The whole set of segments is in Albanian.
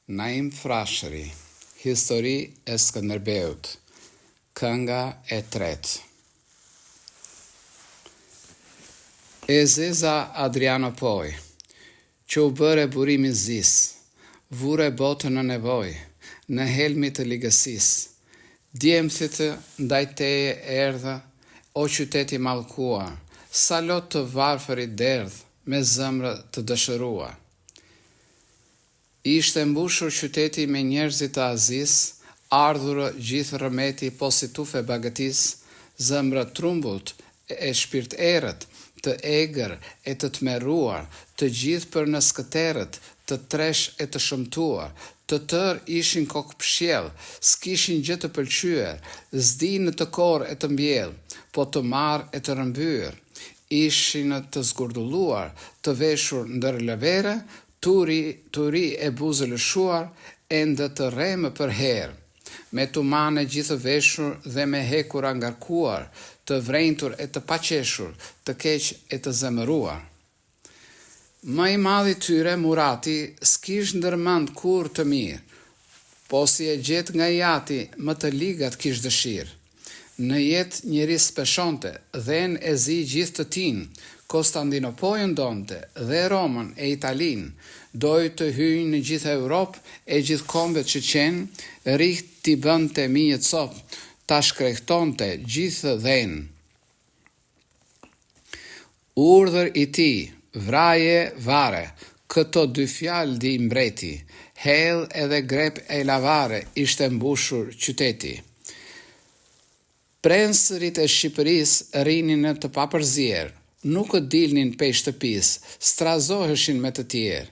Naim Frashëri, Histori e Skënderbeut, kënga e tretë. E zeza Adriano Poj, që u bëre burimi zis, vure botën në nevoj, në helmi të ligësis, djemësit ndaj teje erdhë, o qyteti mallkuar, sa lot të varfërit derdh, me zëmrë të dëshërua. Ishte mbushur qyteti me njerëzit të azis, ardhurë gjithë rëmeti po si tufe bagëtis, zëmrë trumbullt e shpirt erët, të egër e të tmeruar, të gjithë për në skëterët, të tresh e të shëmtuar, të tërë ishin kokë pshjell, s'kishin gjë të pëlqyer, zdi në të korë e të mbjell, po të marë e të rëmbyer, ishin të zgurdulluar, të veshur ndër lëvere, turi e buzë lëshuar, ende të remë për herë, me tumane gjithë veshur dhe me hekura ngarkuar, të vrentur e të paqeshur, të keq e të zemëruar. Më i madhi tyre, Murati, s'kish ndërmend kur të mirë, po si e gjet nga jati më të ligat kish dëshirë. Në jetë njëri speshonte, dhen e zi gjithë të tin, Konstantinopojën donte, dhe Romën e Italin, doj të hyjnë në gjithë Europë e gjithë kombet që qenë, riht t'i bënte mijë copë, ta shkrehtonte gjithë dhenë. Urdhër i ti, vraje vare, këto dy fjalë di mbreti, hell edhe grep e lavare ishte mbushur qyteti. Prensërit e Shqipërisë rinin në të papërzier, nuk dilnin pej shtëpis, strazoheshin me të tjerë.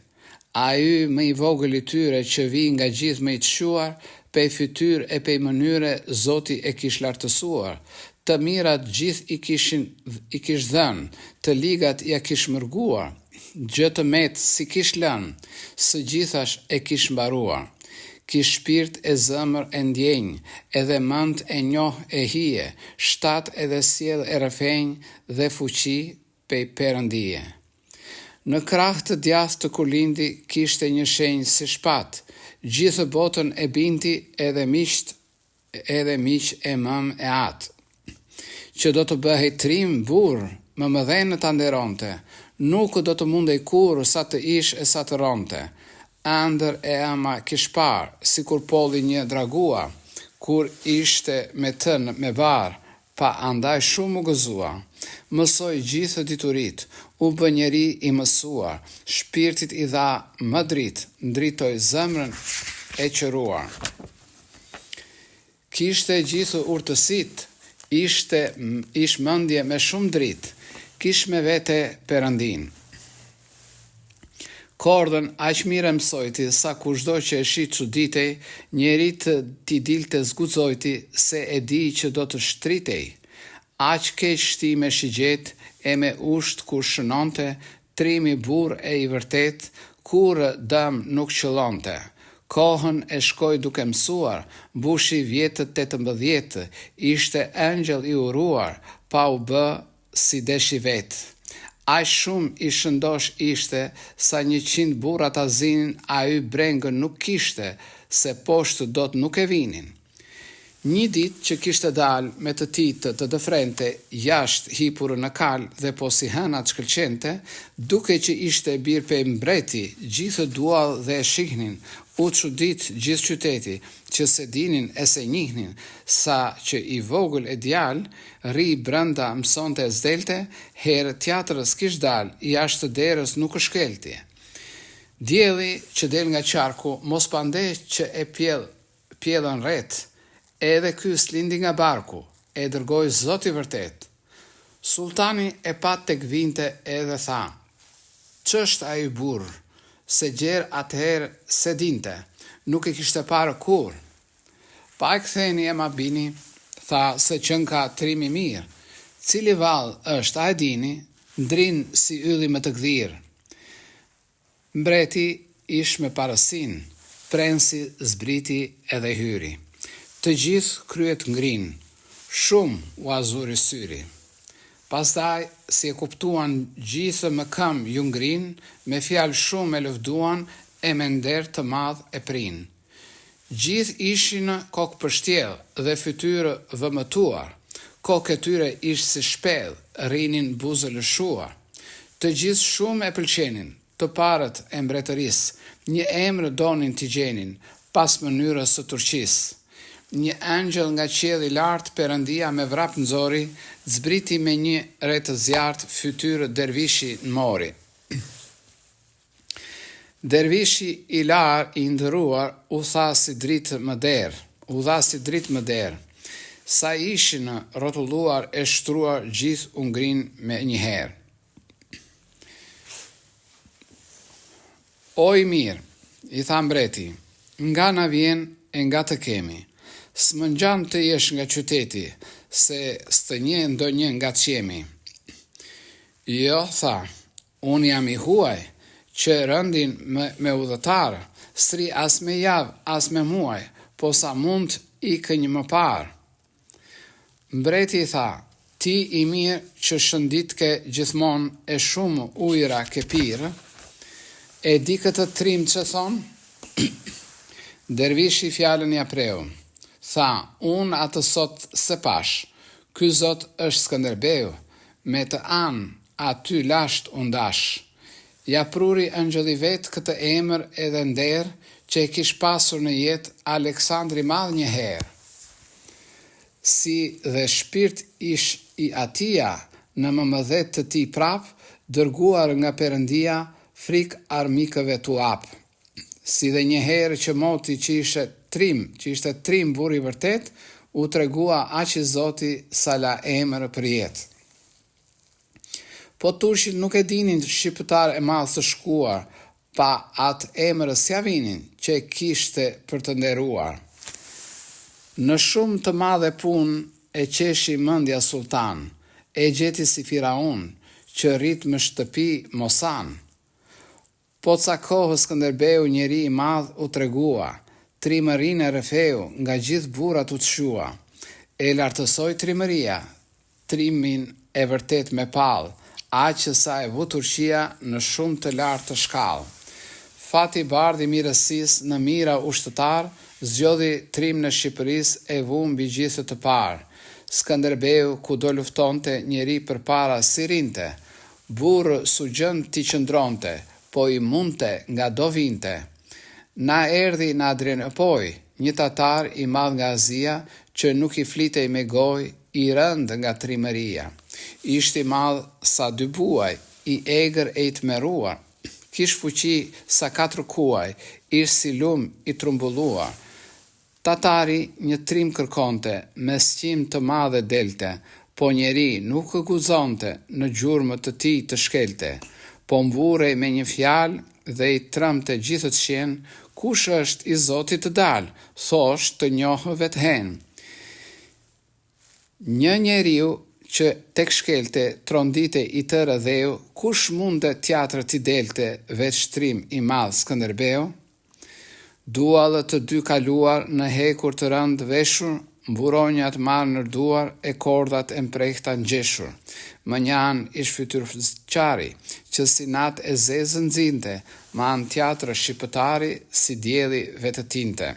Ai më i vogël i tyre që vi nga gjithë më i qquar, pej fytyr e pej mënyre Zoti e kish lartësuar, të mirat gjithë i kish dhënë, të ligat ja kish mërguar, gjë të metë si kish lënë, së gjithash e kish mbaruar. Kish shpirt e zëmër e ndjenjë, edhe mend e njoh e hije, shtat edhe sjell e rrëfenj dhe fuqi pej Perëndije. Në krah të djathtë të kur lindi kishte një shenjë si shpat, gjithë botën e binti edhe miq e mëm e atë, që do të bëhej trim burr, më mëdhenë ta nderonte, nuk do të mundej kur sa të ish e sa të ronte. Andër e ama kish parë, si kur polli një dragua, kur ishte me tënë me barë, pa andaj shumë u gëzua. Mësoj gjithë diturit, u bë njeri i mësuar, shpirtit i dha më dritë, ndritoj zëmrën e qëruar. Kishte gjithë urtësit, ish mendje me shumë dritë, kish me vete Perëndin. Kordën aq mire mësojti sa kushdo që e shi çuditej, njeri t'i dilte zguxojti se e di që do të shtritej. Aq keq shti me shigjet e me usht kur shënonte, trimi burr e i vërtet, kur dëm nuk qëllonte. Kohën e shkoj duke mësuar, mbushi vjetët 18, ishte engjëll i uruar, pa u bë si deshi vetë. Aq shumë i shëndosh ishte, sa 100 burra ta zinin, a y brengën nuk kishte, se poshtë dot nuk e vinin. Një ditë që kishte dal me të titë të dëfrente, jashtë hipur në kal dhe po si hënat shkëlqente, duke që ishte bir pe mbreti, gjithë duall dhe e shihnin, u çudit gjithë qyteti, që se dinin e se njihnin, sa që i vogël e djal, ri brenda mësonte e zdelte, herë teatrës kish dal, jashtë derës nuk shkelti. Dielli që del nga qarku, mos pande që e pjellën ret, edhe ky s'lindi nga barku, e dërgoi Zoti vërtet. Sultani e pat tek vinte edhe tha, ç'është ai burr, se gjerë atëherë se dinte, nuk e kishte parë kur. Pa e ktheni e ma bini, tha se qën ka trimi mirë, cili vallë është a e dini, ndrin si ylli më të gdhirë. Mbreti ish me parasin, prensi zbriti edhe hyri. Të gjithë kryet ngrin, shumë u azuri syri. Pastaj, si e kuptuan gjithë më këm ju ngrin, me fjalë shumë e lëvduan, e me nder të madh e prin. Gjithë ishin kokë përshtjell dhe fytyrë vëmëtuar, kokë e tyre ishte si shpellë, rrinin buzë lëshuar. Të gjithë shumë e pëlqenin, të parët e mbretërisë, një emër donin t'i gjenin, pas mënyrës së Turqisë. Një angjëll nga qielli i lartë Perëndia me vrap nxori, zbriti me një retë zjarrt, fytyrë dervishi mori. Dervishi i lar i ndëruar u dha si dritë më derë. Sa ishin rrotulluar e shtruar, gjithë u ngrin me njëherë. O i mirë, i tha mbreti, nga na vjen e nga të kemi. S'më ngjan të jesh nga qyteti, se s'të një ndonjë nga të qemi. Jo, tha, unë jam i huaj, që rëndin me udhëtar, s'ri as me javë, as me muaj, po sa mund ikë një më parë. Mbreti tha, ti i mirë që shënditke gjithmonë e shumë ujra ke pirë, e di këtë trim që thonë? Dervishi fjalën ja preu. Tha, unë atë sot se pash, ky zot është Skënderbeu, me të anë aty lasht undash. Ja pruri angjëlli vet këtë emër edhe nder që e kish pasur në jetë Aleksandri Madh një herë. Si dhe shpirt ish i atia në mëmëdhet të ti prap, dërguar nga Perëndia, frik armikëve tu ap. Si dhe një herë që moti që ishte trim burri vërtet, u tregua aq i Zoti sa la emër për jetë. Po turqit nuk e dinin shqiptar e madh të shkuar, pa atë emër s'ja vinin që e kishte për të nderuar. Në shumë të madhe punë e qeshi mendja sultan, e gjeti si Firaun, që rrit më shtëpi mosan. Po ca kohë Skënderbeu njeri i madh u tregua, trimërinë e rrefeu nga gjithë burrat u tshua. E lartësoi trimëria, trimin e vërtet me pall, aq që sa e vu Turqia në shumë të lartë të shkallë. Fati bardhi mirësisë në mira ushtëtar, zgjodhi trim në Shqipërisë e vu mbi gjithë të parë. Skënderbeu kudo luftonte njeri përpara si rinte, burrë sugjën t'i qëndronte, po i mundte nga do vinte. Na erdhi në Adrianopoj, një tatar i madh nga Azia, që nuk i flitej me gojë, i rënd nga trimëria. Ishte i madh sa 2 buaj, i egër e i tmeruar. Kish fuqi sa 4 kuaj, ish si lum i trumbulluar. Tatari një trim kërkonte, me sqim të madhe delte, po njeri nuk guxonte në gjurmë të tij të shkelte. Po mburej me një fjalë dhe i trëmte gjithë të qenë, kush është i Zotit të dalë, thosh të njohë vethen. Një njeriu që tek shkelte trondite i të rëdheu, kush munde teatrë t'i delte veç shtrim i madh Skënderbeu? Dualët të 2 kaluar në hekur të rënd veshur, mburonjat marrë në duar e kordat e mprehta ngjeshur. Më njan ish fytyrëqari, që si nat e zezë nxinte, ma në teatrë shqiptari si dielli vetëtinte.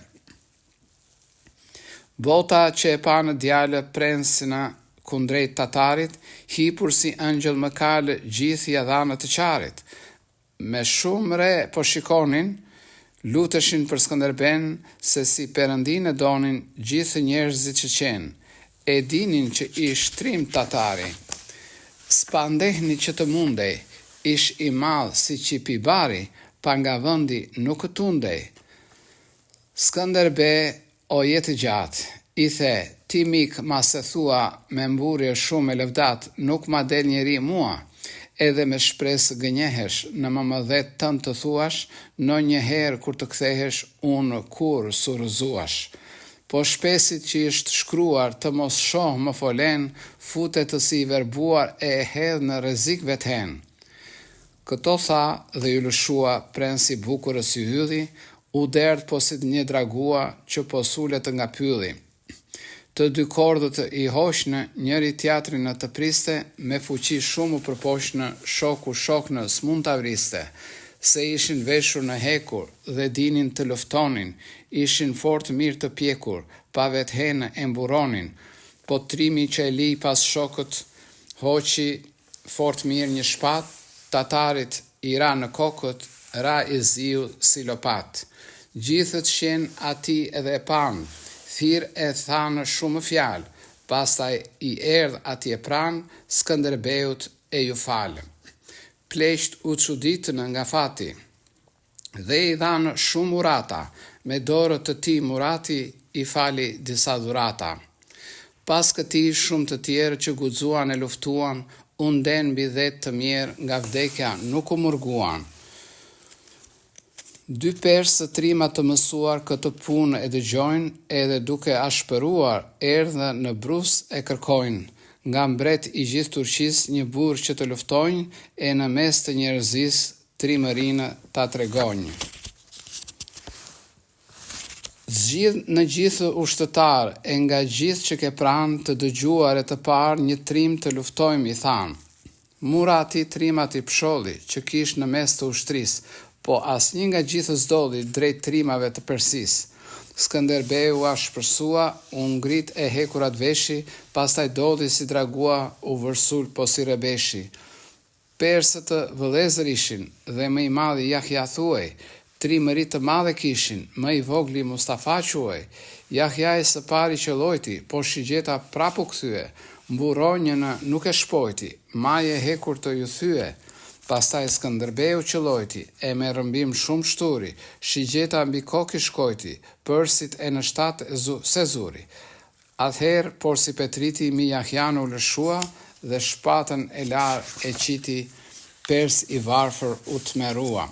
Bota që e pa në djalë prensina kundrejt tatarit, hipur si angjëll më kalë gjithë jadhanët të qarit. Me shumë re po shikonin, luteshin për Skënderben, se si Perëndinë donin gjithë njerëzit që qenë, e dinin që ish trim tatari. Spandehni që të mundej, ish i madh si qipi bari, pa nga vëndi nuk tundej. Skënderbe, o jetë gjatë, i the, ti mik ma se thua me mburje shumë e lëvdat, nuk ma del njeri mua, edhe me shpresë gënjehesh, në mëmëdhet tënë të thuash, në njëherë kur të kthehesh, unë kur surëzuash. Po shpesit që ishtë shkruar të mos shoh më folen, futet të si verbuar e hedh në rrezik vethen. Këto tha dhe ju lëshua prensi bukurës i hydhi, u derdh po si një dragua që po sulet nga pylli. Të 2 kordët i hoshnë, njëri teatrin në të priste, me fuqi shumë u përposhnë, shoku shoknë s'mund të avriste. se ishin veshur në hekur dhe dinin të luftonin, ishin fort mirë të pjekur, pa vethenë e mburonin, po trimi që e li pas shokët hoqi fort mirë një shpat, tatarit i ra në kokët, ra i ziu si lopat. Gjithët shen ati edhe e pan, thirë e thanë shumë fjalë, pastaj i erdh atje pranë, Skënderbeut e ju falë. Pleqt u çuditën nga fati, dhe i dhanë shumë urata, me dorët të tij Murati i fali disa dhurata. Pas këtij shumë të tjerë që guxuan e luftuan, u nden mbi 10 të mirë nga vdekja nuk u murguan. 2 persë të trima të mësuar këtë punë e dëgjojnë, edhe duke ashpëruar erdhën në brus e kërkojnë, nga mbret i gjithë Turqis një burë që të luftojnë, e në mes të njerëzis trimërinë ta tregojnë. Zgjidh në gjithë ushtëtar, e nga gjithë që ke pranë të dëgjuar e të parë një trim të luftojmë, i thanë. Murati trimat i psholli që kish në mes të ushtrisë, po asnjë nga gjithë s'dolli drejt trimave të Persis. Skënderbeu u shpërsua, u ngrit e hekurat veshi, pastaj doli si dragua, u vërsul po si rebeshi. Persët të vëllezër ishin, dhe më i madhi Jahja thuaj, 3 mëri të madhe kishin, më i vogli Mustafa quaj. Jahja e së pari që lojti, po shigjeta prapu kthye, mburonjën nuk e shpojti, maje hekur të ju thye. Pastaj Skënderbeu që lojti, e me rëmbim shumë shturi, shigjeta mbi kokë shkojti, përsit e në shtatë se zuri. Atëherë, por si Petriti mi Jahjan u lëshua, dhe shpatën e larë e qiti, pers i varfër u tmerua.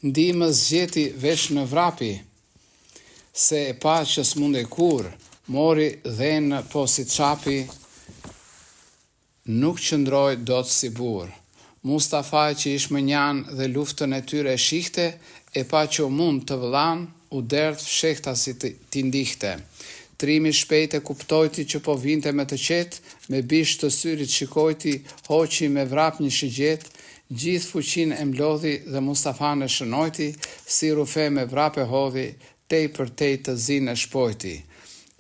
Ndimës zgjeti vesh në vrapi, se e pa që s'munde kur, mori dhenë po si qapi, nuk qëndroj do të si burë. Mustafa që ish më njanë dhe luftën e tyre e shihte, e pa që u mund të vëllan, u derdh fshehta si t'i ndihte. Trimi shpejt e kuptojti që po vinte me të qetë, me bish të syrit shikojti, hoqi me vrap një shigjet, gjithë fuqin e mlodhi dhe Mustafa në shënojti, si rufe me vrap e hodhi, tej për tej të zinë e shpojti.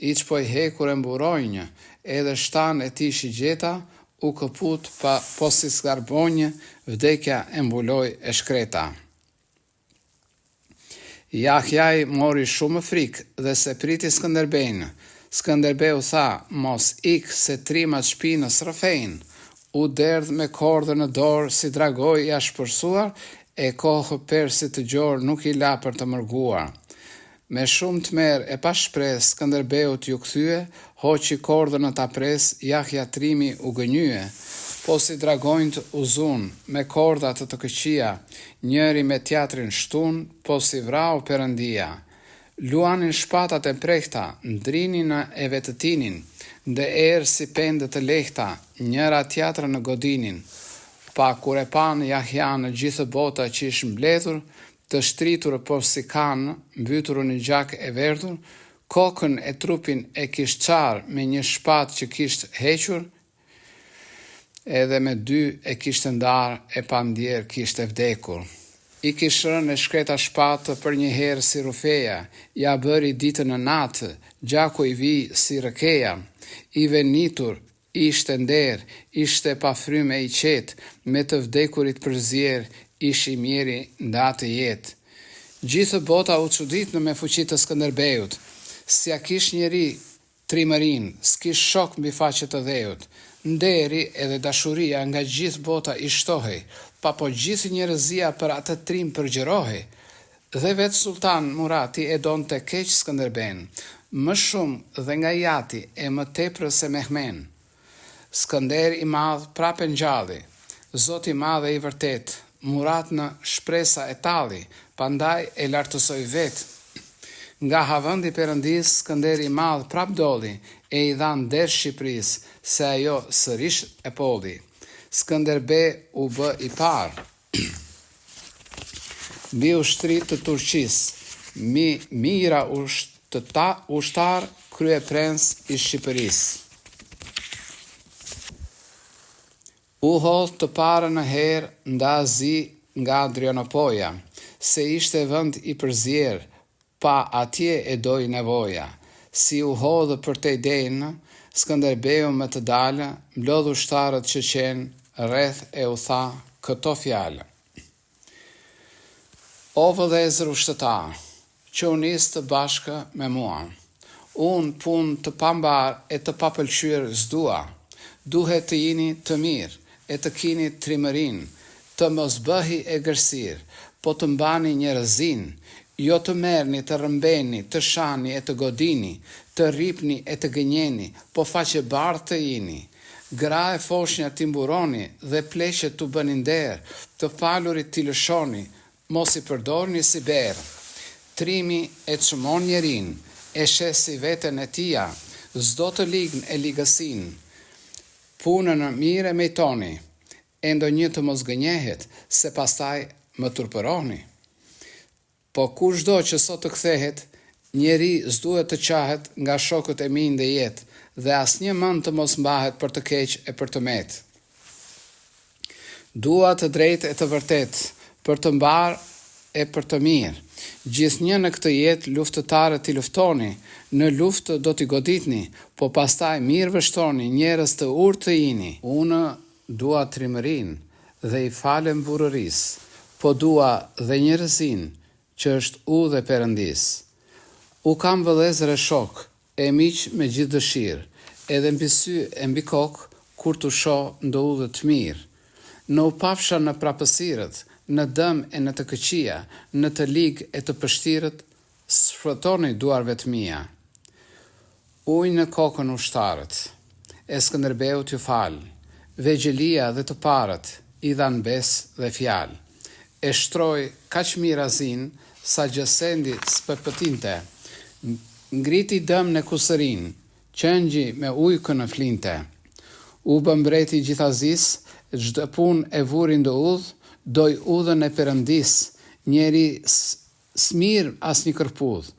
I që po i hekur e mburojnjë, edhe shtan e ti shigjeta, u këput po si skarbonjë, vdekja e mbuloj e shkreta. Jahjaj mori shumë frikë dhe se priti Skënderbejnë. Skënderbeu tha, mos ik se trimat shpinës rëfejnë. U derdh me kordë në dorë si dragoj i ashpërsuar, e kohë persit të gjorë nuk i la për të mërguar. Me shumë të merë e pa shpres, Skënderbeut ju kthye, hoqi kordën në ta pres, Jahja trimi u gënyje. Po si dragojnët u zun, me kordat të këqia, njëri me tjatrin shtun, po si vrau Perëndia. Luanin shpatat e prekta, ndrinin e vetëtinin, dhe erë si pende të lehta, njëra tjatra në godinin. Pa kur e pan Jahja në gjithë bota që ish mbledhur, të shtritur po si kanë, mbytur në gjak e verdhur, kokën e trupin e kisht qarë me një shpat që kisht hequr, edhe me 2 e kisht ndarë e pa ndjerë kisht e vdekur. I kishërën e shkreta shpatë për një herë si rufeja, ja bëri ditën në natë, gjaku i vi si rëkeja, i venitur, ishte nder, ishte pa fryme i qetë, me të vdekurit përzjer, ish i mjeri ndatë jetë. Gjithë bota u çudit në me fuqit të Skënderbeut, si a kish njeri trimërin, s'kish shok mbi faqet të dheut, nderi edhe dashuria nga gjithë bota i shtohej, pa po gjithë njerëzia për atë trim përgjërohej. Dhe vetë Sultan Murati e don të keq Skënderben, më shumë dhe nga jati e më tepër se Mehmen. Skënder i madh prapë ngjalli, Zot i madh e i vërtet, Murat në shpresa e talli, pandaj e lartësoj vetë. Nga havëndi Perëndis, Skënder i madh prap doli, e i dhan der Shqipëris, se ajo sërish e polli. Skënderbe u bë i parë. Mbi ushtrit të Turqis, mira ushtar krye prens i Shqipëris. U hodh të parë në herë nda zi nga Adrianopoja, se ishte vend i përzier, pa atje e doj nevoja. Si u hodhë për te denë, Skënderbeu me të dalë, mblodhu ushtarët që qenë rreth e u tha këto fjalë. O vëllezër ushtëtar, që u nis të bashkë me mua, unë punë të pambar e të papëlqyer s'dua, duhet të jini të mirë, e të kini trimërin, të mos bëhi e gërsir, po të mbani njerëzin, jo të merni, të rëmbeni, të shani e të godini, të ripni e të gënjeni, po faqe bardhë të jini. Gra e foshnja t'i mburoni dhe pleqet t'u bëni nder, të falurit t'i lëshoni, mos i përdorni si berë. Trimi e çmon njerin, e shesi veten e tia, s'do të lign e ligësin. Punën mire mejtoni, e ndonjë të mos gënjehet, se pastaj më turpëroni. Po kushdo që sot të kthehet, njeri s'duhet të qahet nga shokët e mi në jetë dhe asnjë mend të mos mbahet për të keq e për të met. Dua të drejtë e të vërtet, për të mbar e për të mirë. Gjithnjë në këtë jetë luftëtare t'i luftoni, në luftë do t'i goditni, po pastaj mirë vështoni njerëz të urtë të jini. Unë dua trimërin dhe i falem burëris, po dua dhe njerëzin që është u dhe Perëndis. U kam vëllezër e shok, e miq me gjithë dëshirë, edhe mbi sy e mbi kokë, kur t'u shoh ndo u dhe të mirë. Në u pafsha në prapësirët, në dëm e në të këqia, në të ligë e të pështirët, shfrytoni duarve të mia. Ujë në kokën ushtarët, e Skënderbeu t'ju falë, vegjelia dhe të parët, i dhan besë dhe fjalë. E shtroj kaq mirazin, sa gjësendi s'përpëtinte, ngriti dëm në kusërin, qëngji me ujkë në flinte. U bë mbreti gjithazis, çdo punë e vurin do udh, doj udhën e Perëndis, njeri s'mir as një kërpudh,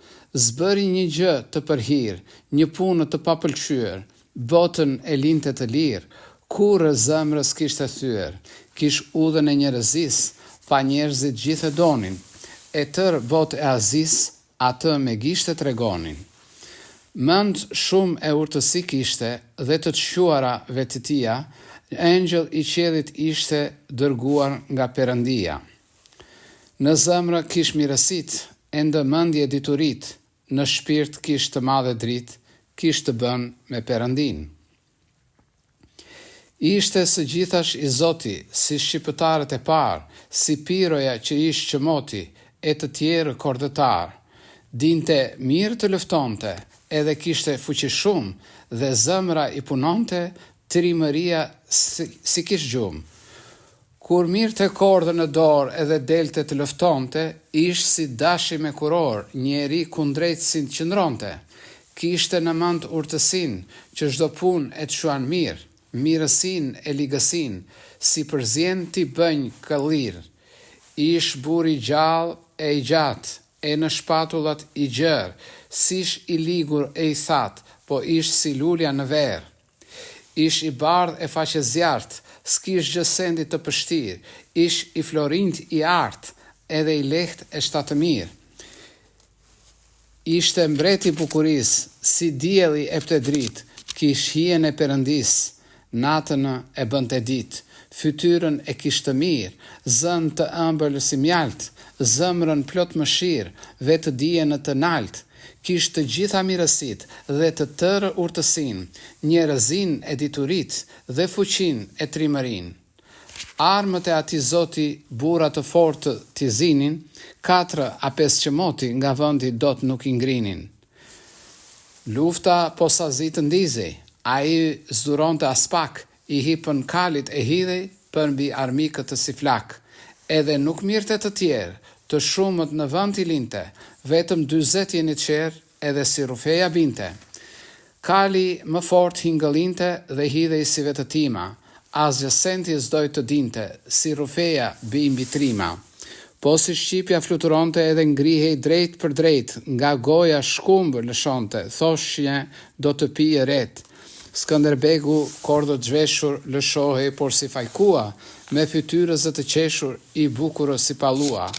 zbëri një gjë të përhir, një punë të papëlqyer, botën e linte të lirë, kurrë zemrës kishte thyer, kish udhën e njerëzis, pa njerëzit gjithë e donin, e tërë botë e azis, atë me gishte tregonin. Mend shumë e urtësi kishte dhe të quara vetëtia, engjëll i qiellit ishte dërguar nga Perëndia. Në zemrë kish mirësit, e ndë mendje diturit, në shpirt kish të madhe drit, kish të bën me Perëndin. Ishte së gjithash i Zoti, si shqiptarët e parë, si Piroja që ishte qëmoti, e të tjerë kordëtar. Dinte mirë të luftonte, edhe kishte fuqi shumë dhe zemra i punonte, trimëria si kish gjumë. Kur mirë të kordë në dorë edhe delte të luftonte, ishte si dashi me kuror, njeri kundrejt si të qëndronte. Kishte në mend urtësin, që çdo punë e të shuan mirë, mirësin e ligësin, si përzien t'i bënj këllir. Ish buri gjallë e i gjatë, e në shpatullat i gjërë, sish i ligur e i thatë, po ish si lulja në verë. Ish i bardh e faqe zjartë, s'kish gjësendit të pështirë, ish i florint i artë, edhe i leht e shtatë mirë. Ishte mbreti bukuris, si dielli e pte dritë, kish hien e Perëndis, natën e bënte ditë, fytyrën e kishte mirë, zën të ëmbël si mjalt, zemrën plot mëshirë, vetë dijen të naltë, kishte të gjitha mirësit dhe të tërë urtësin, njerëzin e diturit dhe fuqin e trimërin. Armët e ati Zoti burra të fortë t'i zinin, 4 a 5 qëmoti nga vëndi dot nuk i ngrinin. Lufta posazi të ndizi, a i zduronte as pak, i hipën kalit e hidhej për mbi armikët të si flak, edhe nuk mirte të tjerë, të shumët në vend i linte, vetëm 40 jeni qerë edhe si rufeja binte. Kali më fort hingëllinte dhe hidhej si vetëtima, as gjësenti s'doj të dinte, si rufeja bimbi trima. Po si shqipja fluturonte edhe ngrihej drejt për drejt, nga goja shkumbë lëshonte, thoshje do të pije ret. Skënderbegu, kordo zhveshur, lëshohej, por si fajkua, me fytyrës të qeshur, i bukurë si palua.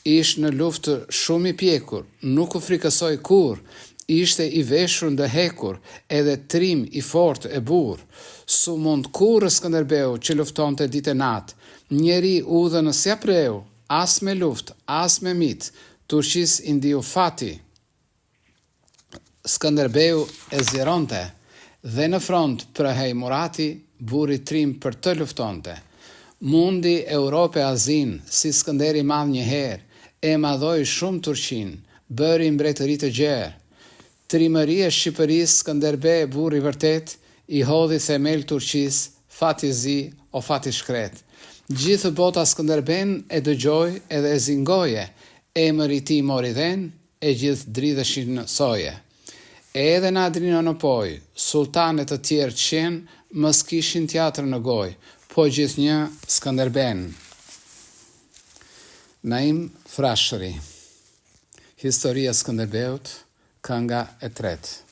Ish në luftë shumë i pjekur, nuk u frikësoj kur, ishte i veshur ndëhekur, edhe trim i fort e bur. Su mund kur Skënderbeu që luftonte ditë e natë, njeri udhën në sjapreu, as me luft, as me mit, Turqis i ndiu fati. Skënderbeu e zjeronte, dhe në front prehej Murati, buri trim për të luftonte. Mundi Europe Azin, si Skënderi madh njëherë, e madhoi shumë Turqin, bëri mbretëri të gjerë. Trimëri e Shqipërisë Skënderbe burri vërtet, i hodhi themel Turqis, fati zi o fati shkret. Gjithë bota Skënderben e dëgjoj edhe e zingoje, emri i tij mori dhen, e gjithë dridheshin në soje. Edhe në Adrianopoj, sultanet të tjerë qenë, mës kishin teatr në goj, po gjithnjë Skënderben. Naim Frashëri. Historia Skënderbeut, kënga e tretë.